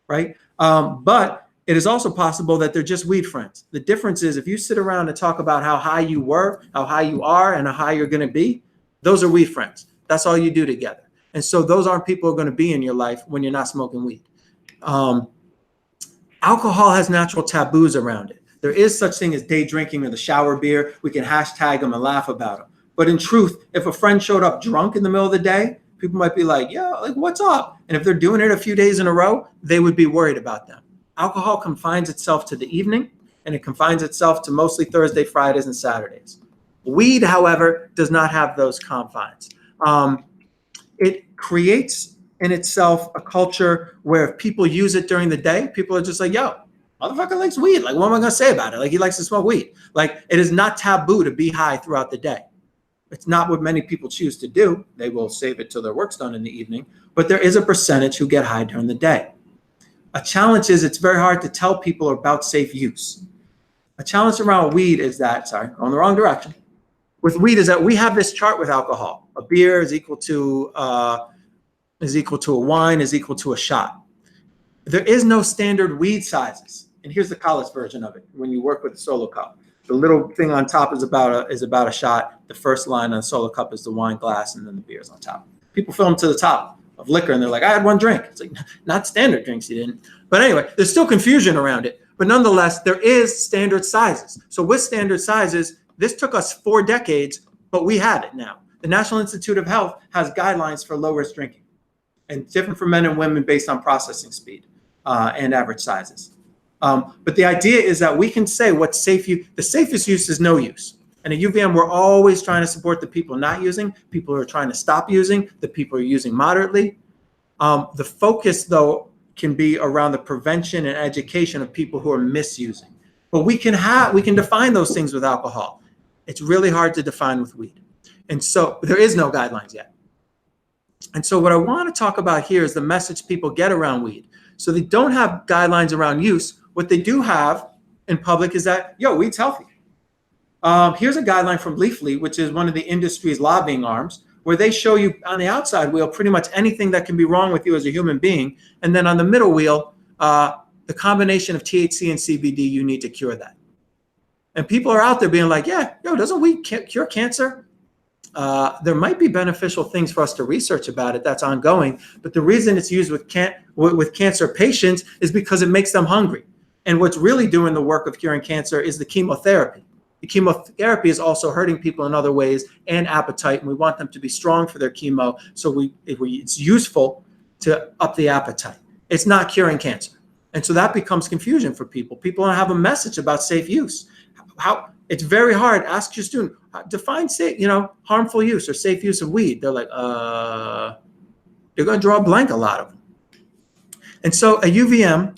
right? But it is also possible that they're just weed friends. The difference is if you sit around and talk about how high you were, how high you are, and how high you're going to be, those are weed friends. That's all you do together. And so those aren't people who are going to be in your life when you're not smoking weed. Alcohol has natural taboos around it. There is such thing as day drinking or the shower beer. We can hashtag them and laugh about them. But in truth, if a friend showed up drunk in the middle of the day, people might be like, yeah, like, what's up? And if they're doing it a few days in a row, they would be worried about them. Alcohol confines itself to the evening, and it confines itself to mostly Thursday, Fridays, and Saturdays. Weed, however, does not have those confines. It creates in itself a culture where if people use it during the day, people are just like, yo, motherfucker likes weed. Like, what am I going to say about it? Like, he likes to smoke weed. Like, it is not taboo to be high throughout the day. It's not what many people choose to do. They will save it till their work's done in the evening. But there is a percentage who get high during the day. A challenge is it's very hard to tell people about safe use. A challenge around weed is that, sorry, going the wrong direction. With weed is that we have this chart with alcohol. A beer is equal to a wine is equal to a shot. There is no standard weed sizes. And here's the college version of it when you work with a solo cup. The little thing on top is about a shot. The first line on a solo cup is the wine glass, and then the beer's on top. People fill them to the top of liquor, and they're like, I had 1 drink. It's like, not standard drinks, you didn't. But anyway, there's still confusion around it. But nonetheless, there is standard sizes. So with standard sizes, this took us 4 decades, but we have it now. The National Institute of Health has guidelines for low-risk drinking, and different for men and women based on processing speed and average sizes. But the idea is that we can say what's safe use. The safest use is no use. And at UVM, we're always trying to support the people not using, people who are trying to stop using, the people who are using moderately. The focus, though, can be around the prevention and education of people who are misusing. But we can define those things with alcohol. It's really hard to define with weed. And so there is no guidelines yet. And so what I want to talk about here is the message people get around weed. So they don't have guidelines around use. What they do have in public is that, yo, weed's healthy. Here's a guideline from Leafly, which is one of the industry's lobbying arms, where they show you on the outside wheel pretty much anything that can be wrong with you as a human being. And then on the middle wheel, the combination of THC and CBD, you need to cure that. And people are out there being like, yeah, yo, doesn't weed cure cancer? There might be beneficial things for us to research about it that's ongoing, but the reason it's used with cancer patients is because it makes them hungry. And what's really doing the work of curing cancer is the chemotherapy. The chemotherapy is also hurting people in other ways and appetite, and we want them to be strong for their chemo, so it's useful to up the appetite. It's not curing cancer. And so that becomes confusion for people. People don't have a message about safe use. It's very hard. Ask your student, define safe, harmful use or safe use of weed. They're like, they're going to draw a blank, a lot of them. And so at UVM,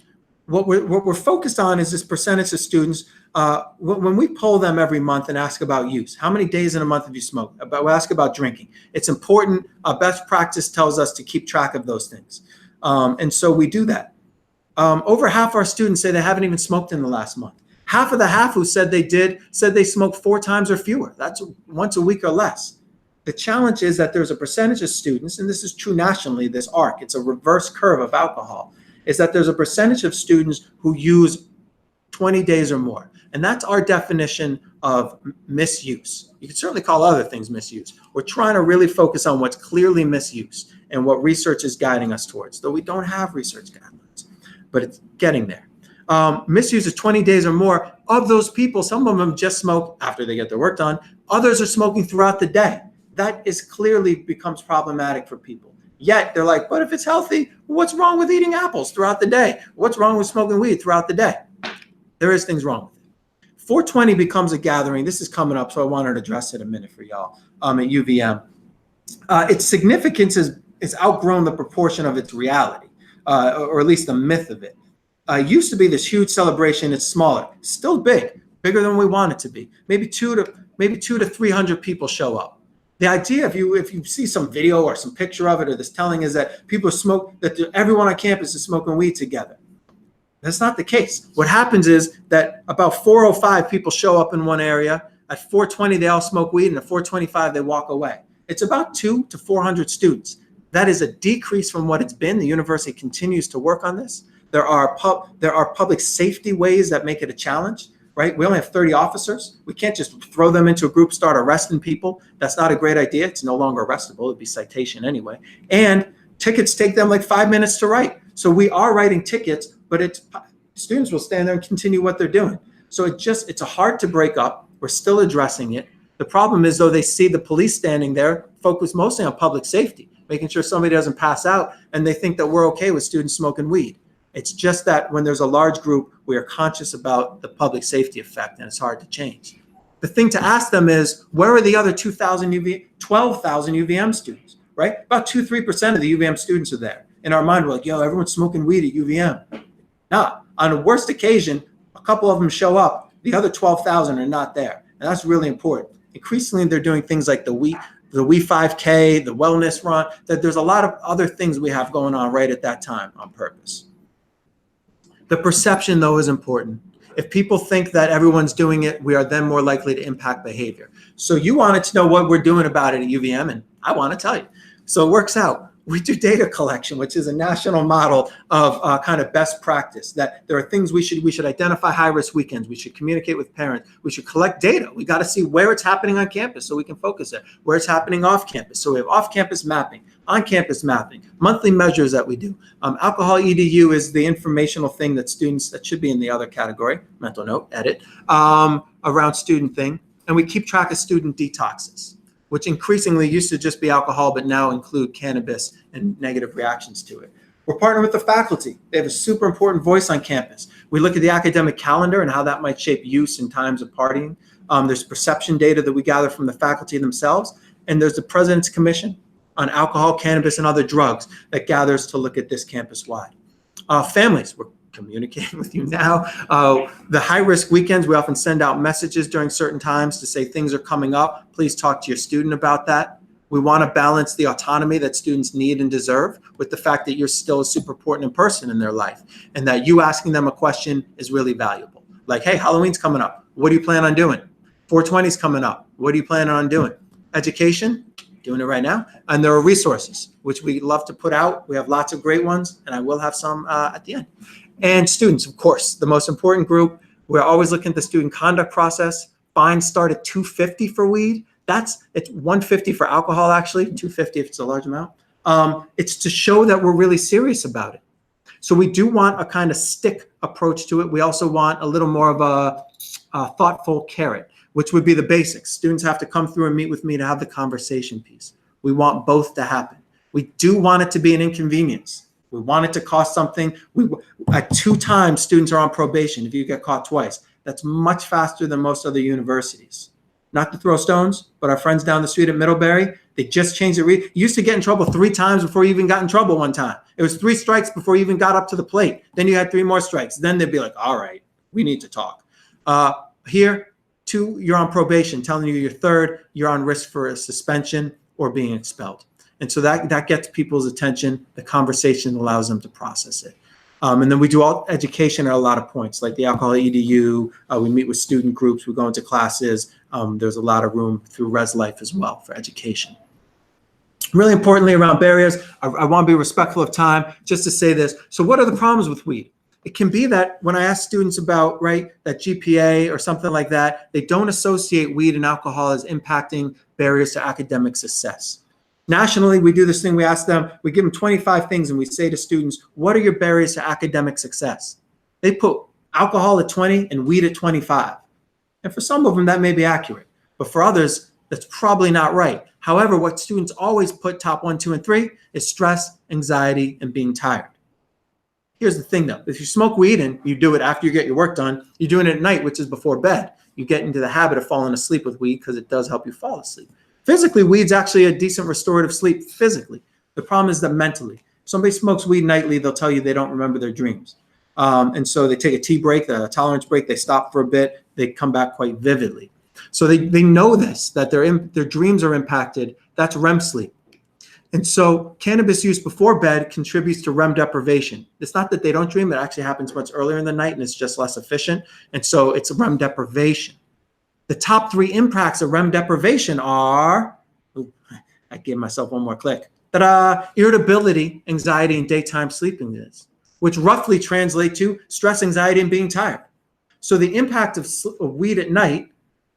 what we're focused on is this percentage of students. When we poll them every month and ask about use, how many days in a month have you smoked? We ask about drinking. It's important. Best practice tells us to keep track of those things. And so we do that. Over half our students say they haven't even smoked in the last month. Half of the half who said they did said they smoked 4 times or fewer. That's once a week or less. The challenge is that there's a percentage of students, and this is true nationally, this arc, it's a reverse curve of alcohol, is that there's a percentage of students who use 20 days or more. And that's our definition of misuse. You can certainly call other things misuse. We're trying to really focus on what's clearly misuse and what research is guiding us towards, though we don't have research guidelines, but it's getting there. Misuse is 20 days or more. Of those people, some of them just smoke after they get their work done. Others are smoking throughout the day. That is clearly becomes problematic for people. Yet they're like, but if it's healthy, what's wrong with eating apples throughout the day? What's wrong with smoking weed throughout the day? There is things wrong with it. 420 becomes a gathering. This is coming up, so I wanted to address it a minute for y'all at UVM. Its significance is outgrown the proportion of its reality, or at least the myth of it. Used to be this huge celebration. It's smaller, still bigger than we want it to be. Maybe 200 to 300 people show up. The idea, if you see some video or some picture of it or this telling, is that people smoke, that everyone on campus is smoking weed together. That's not the case. What happens is that about 4:05 people show up in one area. At 4:20 they all smoke weed, and at 4:25 they walk away. It's about 200 to 400 students. That is a decrease from what it's been. The university continues to work on this. There are public safety ways that make it a challenge, right? We only have 30 officers. We can't just throw them into a group, start arresting people. That's not a great idea. It's no longer arrestable. It'd be citation anyway. And tickets take them like 5 minutes to write. So we are writing tickets, but students will stand there and continue what they're doing. So it's hard to break up. We're still addressing it. The problem is, though, they see the police standing there, focused mostly on public safety, making sure somebody doesn't pass out, and they think that we're okay with students smoking weed. It's just that when there's a large group, we are conscious about the public safety effect, and it's hard to change. The thing to ask them is, where are the other 12,000 UVM students, right? About 2-3% of the UVM students are there. In our mind, we're like, yo, everyone's smoking weed at UVM. Now, on the worst occasion, a couple of them show up. The other 12,000 are not there, and that's really important. Increasingly, they're doing things like the We 5K, the wellness run, that there's a lot of other things we have going on right at that time on purpose. The perception, though, is important. If people think that everyone's doing it, we are then more likely to impact behavior. So you wanted to know what we're doing about it at UVM, and I want to tell you. So it works out. We do data collection, which is a national model of kind of best practice, that there are things we should identify high-risk weekends. We should communicate with parents. We should collect data. We got to see where it's happening on campus so we can focus it, where it's happening off campus. So we have off-campus mapping, on-campus mapping, monthly measures that we do. Alcohol EDU is the informational thing that students, that should be in the other category, mental note, edit, around student thing. And we keep track of student detoxes, which increasingly used to just be alcohol, but now include cannabis and negative reactions to it. We're partnering with the faculty. They have a super important voice on campus. We look at the academic calendar and how that might shape use in times of partying. There's perception data that we gather from the faculty themselves. And there's the President's Commission on Alcohol, Cannabis, and Other Drugs that gathers to look at this campus-wide. Families, we're communicating with you now. The high-risk weekends, we often send out messages during certain times to say things are coming up. Please talk to your student about that. We want to balance the autonomy that students need and deserve with the fact that you're still a super important person in their life, and that you asking them a question is really valuable. Like, hey, Halloween's coming up. What do you plan on doing? 420's coming up. What are you planning on doing? Education, doing it right now. And there are resources, which we love to put out. We have lots of great ones, and I will have some at the end. And students, of course, the most important group. We're always looking at the student conduct process. Fines start at $250 for weed. It's $150 for alcohol, actually, $250 if it's a large amount. It's to show that we're really serious about it. So we do want a kind of stick approach to it. We also want a little more of a thoughtful carrot, which would be the basics. Students have to come through and meet with me to have the conversation piece. We want both to happen. We do want it to be an inconvenience. We want it to cost something. At 2 times, students are on probation if you get caught twice. That's much faster than most other universities. Not to throw stones, but our friends down the street at Middlebury, They just changed it. You used to get in trouble 3 times before you even got in trouble one time. It was 3 strikes before you even got up to the plate. Then you had 3 more strikes. Then they'd be like, all right, we need to talk. Here, 2, you're on probation, telling you your 3rd, you're on risk for a suspension or being expelled. And so that gets people's attention. The conversation allows them to process it. And then we do all education at a lot of points, like the alcohol EDU. We meet with student groups. We go into classes. There's a lot of room through Res Life as well for education. Really importantly, around barriers, I want to be respectful of time just to say this. So what are the problems with weed? It can be that when I ask students about, right, that GPA or something like that, they don't associate weed and alcohol as impacting barriers to academic success. Nationally, we do this thing, we ask them, we give them 25 things and we say to students, what are your barriers to academic success? They put alcohol at 20 and weed at 25. And for some of them, that may be accurate. But for others, that's probably not right. However, what students always put top 1, 2, and 3 is stress, anxiety, and being tired. Here's the thing though, if you smoke weed and you do it after you get your work done, you're doing it at night, which is before bed. You get into the habit of falling asleep with weed because it does help you fall asleep. Physically, weed's actually a decent restorative sleep physically. The problem is that mentally, if somebody smokes weed nightly, they'll tell you they don't remember their dreams. And so they take a tea break, a tolerance break, they stop for a bit, they come back quite vividly. So they know this, that their dreams are impacted. That's REM sleep. And so cannabis use before bed contributes to REM deprivation. It's not that they don't dream, it actually happens much earlier in the night and it's just less efficient. And so it's REM deprivation. The top 3 impacts of REM deprivation are, I gave myself one more click, irritability, anxiety, and daytime sleepiness, which roughly translate to stress, anxiety, and being tired. So the impact of weed at night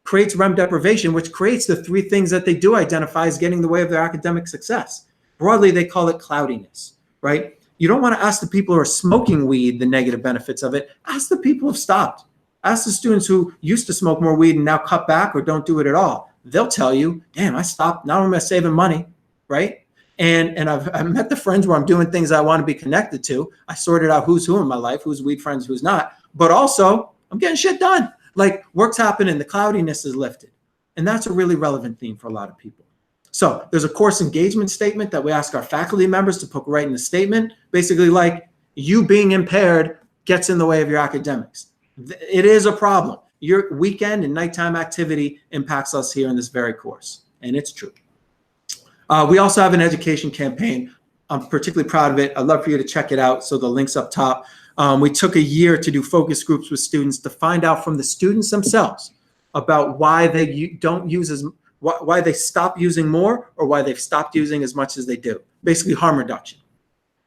creates REM deprivation, which creates the 3 things that they do identify as getting in the way of their academic success. Broadly, they call it cloudiness, right? You don't want to ask the people who are smoking weed the negative benefits of it. Ask the people who have stopped. Ask the students who used to smoke more weed and now cut back or don't do it at all. They'll tell you, damn, I stopped. Now I'm saving money, right? And I've met the friends where I'm doing things I want to be connected to. I sorted out who's who in my life, who's weed friends, who's not. But also, I'm getting shit done. Like work's happening, the cloudiness is lifted. And that's a really relevant theme for a lot of people. So there's a course engagement statement that we ask our faculty members to put right in the statement. Basically like, you being impaired gets in the way of your academics. It is a problem. Your weekend and nighttime activity impacts us here in this very course. And it's true. We also have an education campaign. I'm particularly proud of it. I'd love for you to check it out. So the link's up top. We took a year to do focus groups with students to find out from the students themselves about why they don't use why they stop using more or why they've stopped using as much as they do. Basically harm reduction.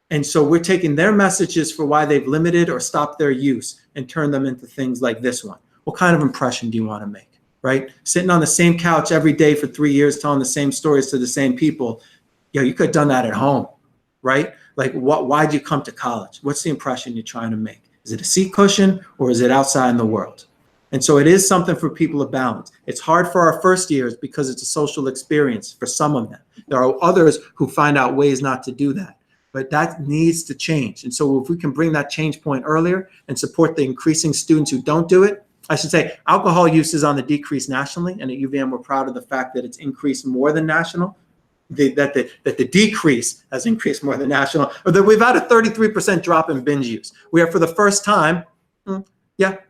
And so we're taking their messages for why they've limited or stopped their use and turned them into things like this one. What kind of impression do you want to make, right? Sitting on the same couch every day for 3 years, telling the same stories to the same people. You could have done that at home, right? Like, why'd you come to college? What's the impression you're trying to make? Is it a seat cushion or is it outside in the world? And so it is something for people to balance. It's hard for our first years because it's a social experience for some of them. There are others who find out ways not to do that. But that needs to change. And so if we can bring that change point earlier and support the increasing students who don't do it, I should say alcohol use is on the decrease nationally. And at UVM, we're proud of the fact that it's increased more than national, that the decrease has increased more than national, or that we've had a 33% drop in binge use. We are for the first time,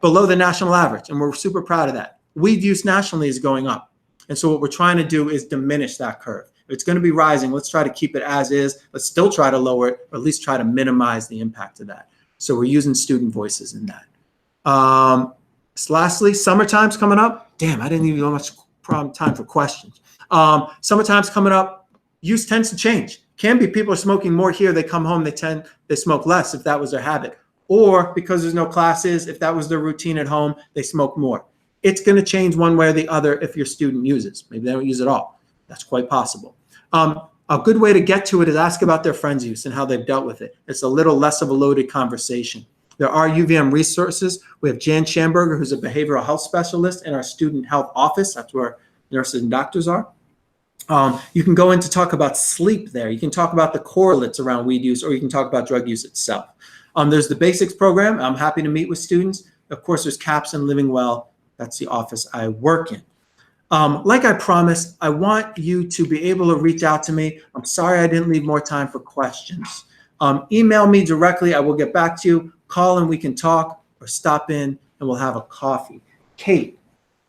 below the national average. And we're super proud of that. Weed use nationally is going up. And so what we're trying to do is diminish that curve. If it's going to be rising, let's try to keep it as is. Let's still try to lower it, or at least try to minimize the impact of that. So we're using student voices in that. Lastly, summertime's coming up. Damn, I didn't even have much time for questions. Summertime's coming up. Use tends to change. Can be people are smoking more here. They come home, they smoke less if that was their habit. Or because there's no classes, if that was their routine at home, they smoke more. It's going to change one way or the other if your student uses. Maybe they don't use it all. That's quite possible. A good way to get to it is ask about their friends' use and how they've dealt with it. It's a little less of a loaded conversation. There are UVM resources. We have Jan Schamberger, who's a behavioral health specialist in our student health office. That's where nurses and doctors are. You can go in to talk about sleep there. You can talk about the correlates around weed use, or you can talk about drug use itself. There's the basics program. I'm happy to meet with students. Of course, there's CAPS and Living Well. That's the office I work in. Like I promised, I want you to be able to reach out to me. I'm sorry I didn't leave more time for questions. Email me directly. I will get back to you. Call and we can talk, or stop in and we'll have a coffee. Kate,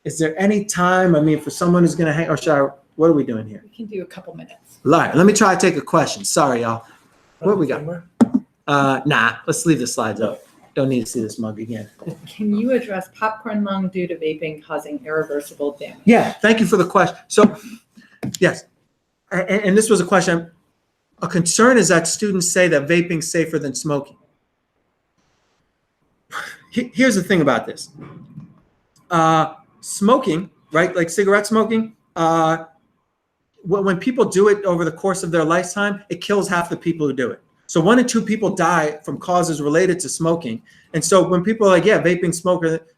is there any time, I mean, for someone who's going to hang, or what are we doing here? We can do a couple minutes. All right, let me try to take a question. Sorry, y'all. What we got? Nah, let's leave the slides up. Don't need to see this mug again. Can you address popcorn lung due to vaping causing irreversible damage? Yeah, thank you for the question. So, yes, and this was a question. A concern is that students say that vaping's safer than smoking. Here's the thing about this. Smoking, right, like cigarette smoking, when people do it over the course of their lifetime, it kills half the people who do it. So 1 in 2 people die from causes related to smoking. And so when people are like, yeah, vaping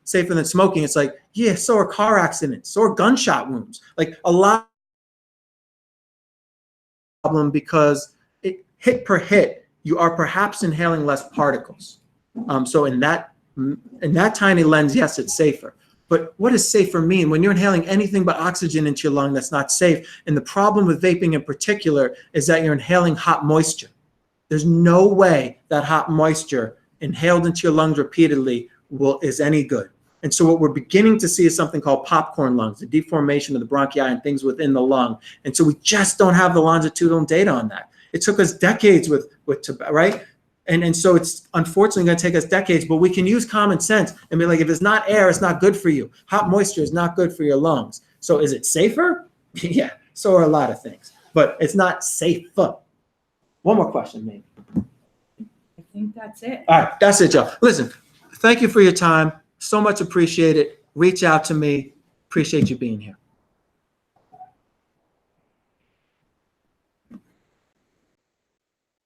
safer than smoking, it's like, yeah, so are car accidents, so are gunshot wounds. Like a lot of problem because hit per hit, you are perhaps inhaling less particles. So in that tiny lens, yes, it's safer. But what does safer mean? When you're inhaling anything but oxygen into your lung, that's not safe. And the problem with vaping in particular is that you're inhaling hot moisture. There's no way that hot moisture inhaled into your lungs repeatedly is any good. And so what we're beginning to see is something called popcorn lungs, the deformation of the bronchi and things within the lung. And so we just don't have the longitudinal data on that. It took us decades with tobacco, right? And so it's unfortunately going to take us decades, but we can use common sense and be like, if it's not air, it's not good for you. Hot moisture is not good for your lungs. So is it safer? Yeah, so are a lot of things, but it's not safer. One more question, maybe. I think that's it. All right, that's it, y'all. Listen, thank you for your time. So much appreciated. Reach out to me. Appreciate you being here.